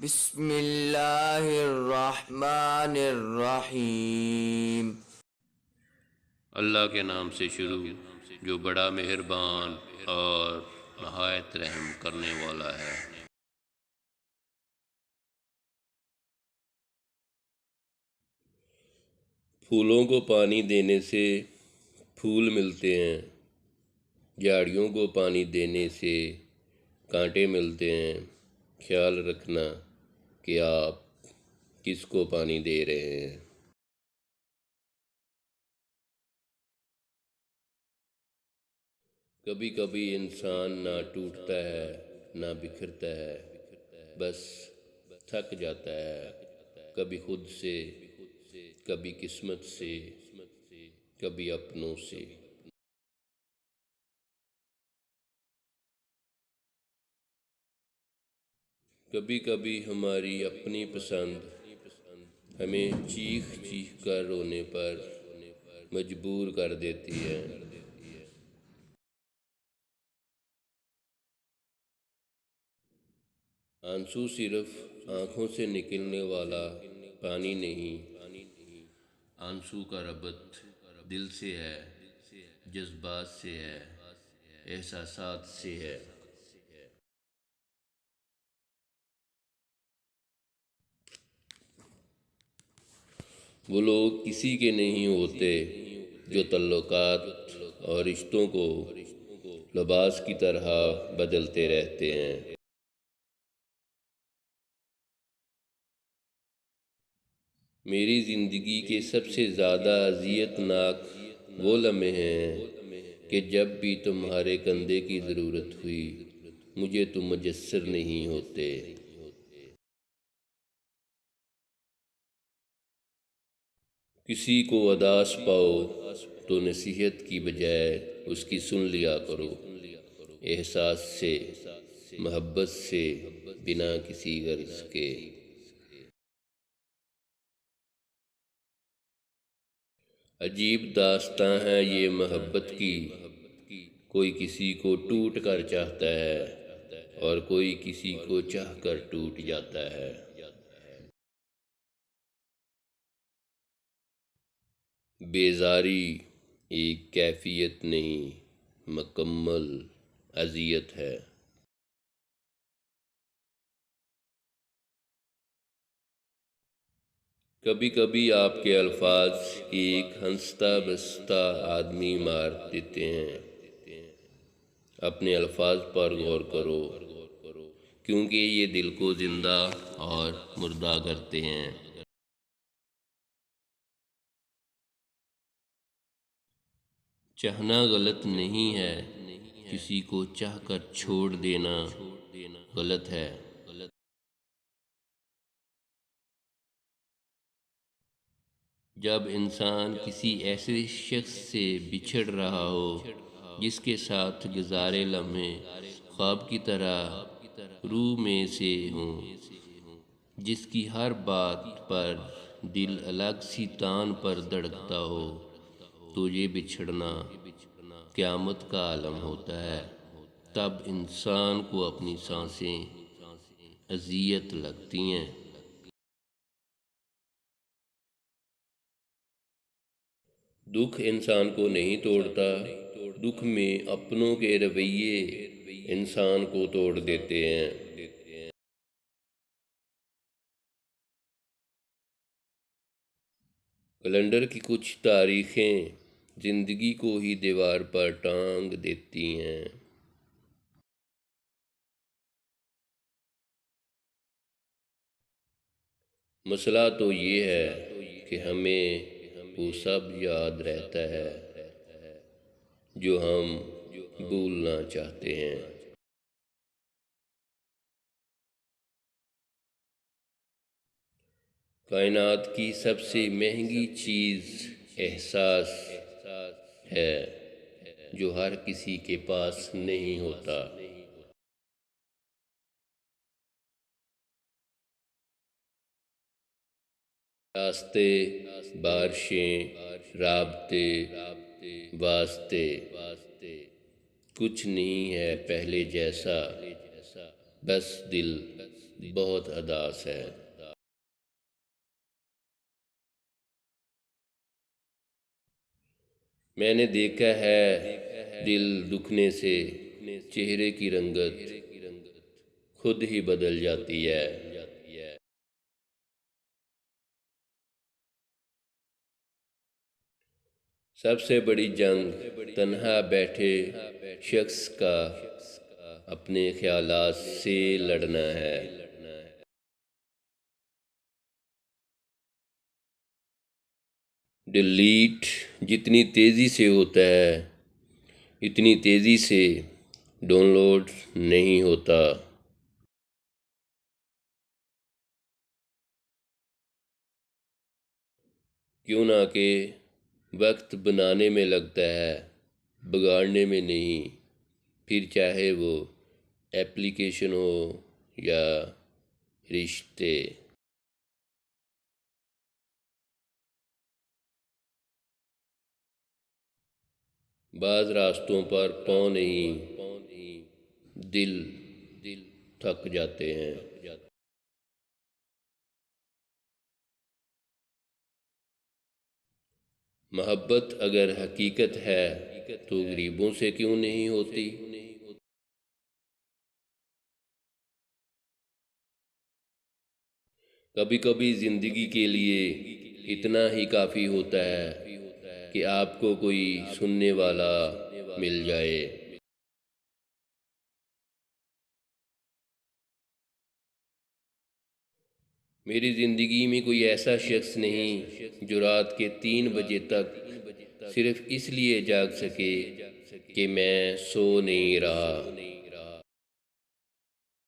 بسم اللہ الرحمن الرحیم۔ اللہ کے نام سے شروع جو بڑا مہربان اور نہایت رحم کرنے والا ہے۔ پھولوں کو پانی دینے سے پھول ملتے ہیں، جھاڑیوں کو پانی دینے سے کانٹے ملتے ہیں۔ خیال رکھنا کہ آپ کس کو پانی دے رہے ہیں۔ کبھی کبھی انسان نہ ٹوٹتا ہے نہ بکھرتا ہے، بس تھک جاتا ہے، کبھی خود سے، کبھی قسمت سے، کبھی اپنوں سے۔ کبھی کبھی ہماری اپنی پسند ہمیں چیخ چیخ کر رونے پر مجبور کر دیتی ہے۔ آنسو صرف آنکھوں سے نکلنے والا پانی نہیں، آنسو کا ربط دل سے ہے، جذبات سے ہے، احساسات سے ہے۔ وہ لوگ کسی کے نہیں ہوتے جو تعلقات اور رشتوں کو لباس کی طرح بدلتے رہتے ہیں۔ میری زندگی کے سب سے زیادہ اذیت ناک وہ لمحے ہیں کہ جب بھی تمہارے کندھے کی ضرورت ہوئی مجھے تم میسر نہیں ہوتے۔ کسی کو اداس پاؤ تو نصیحت کی بجائے اس کی سن لیا کرو، احساس سے، محبت سے، بنا کسی غرض کے۔ عجیب داستاں ہے یہ محبت کی، کوئی کسی کو ٹوٹ کر چاہتا ہے اور کوئی کسی کو چاہ کر ٹوٹ جاتا ہے۔ بیزاری ایک کیفیت نہیں، مکمل اذیت ہے۔ کبھی کبھی آپ کے الفاظ ایک ہنستا بستا آدمی مار دیتے ہیں۔ اپنے الفاظ پر غور کرو، کیونکہ یہ دل کو زندہ اور مردہ کرتے ہیں۔ چاہنا غلط نہیں ہے، کسی کو چاہ کر چھوڑ دینا غلط ہے۔ جب انسان کسی ایسے شخص سے بچھڑ رہا ہو جس کے ساتھ گزارے لمحے خواب کی طرح روح میں سے ہوں، جس کی ہر بات پر دل الگ سی تان پر دھڑکتا ہو، تو یہ بچھڑنا قیامت کا عالم ہوتا ہے۔ تب انسان کو اپنی سانسیں اذیت لگتی ہیں۔ دکھ انسان کو نہیں توڑتا، دکھ میں اپنوں کے رویے انسان کو توڑ دیتے ہیں۔ کیلنڈر کی کچھ تاریخیں زندگی کو ہی دیوار پر ٹانگ دیتی ہیں۔ مسئلہ تو یہ ہے کہ ہمیں وہ سب یاد رہتا ہے جو ہم بھولنا چاہتے ہیں۔ کائنات کی سب سے مہنگی چیز احساس ہے جو ہر کسی کے پاس نہیں ہوتا۔ راستے، بارشیں، رابطے، واسطے، کچھ نہیں ہے پہلے جیسا، بس دل بہت اداس ہے۔ میں نے دیکھا ہے دل دکھنے سے چہرے کی رنگت خود ہی بدل جاتی ہے۔ سب سے بڑی جنگ تنہا بیٹھے شخص کا اپنے خیالات سے لڑنا ہے۔ ڈیلیٹ جتنی تیزی سے ہوتا ہے اتنی تیزی سے ڈاؤن لوڈ نہیں ہوتا۔ کیوں نہ کہ وقت بنانے میں لگتا ہے، بگاڑنے میں نہیں، پھر چاہے وہ ایپلیکیشن ہو یا رشتے۔ بعض راستوں پر پاؤں نہیں، دل تھک جاتے ہیں۔ محبت اگر حقیقت ہے تو غریبوں سے کیوں نہیں ہوتی؟ کبھی کبھی زندگی کے لیے اتنا ہی کافی ہوتا ہے کہ آپ کو کوئی سننے والا مل جائے۔ میری زندگی میں کوئی ایسا شخص نہیں جو رات کے 3 بجے تک صرف اس لیے جاگ سکے کہ میں سو نہیں رہا۔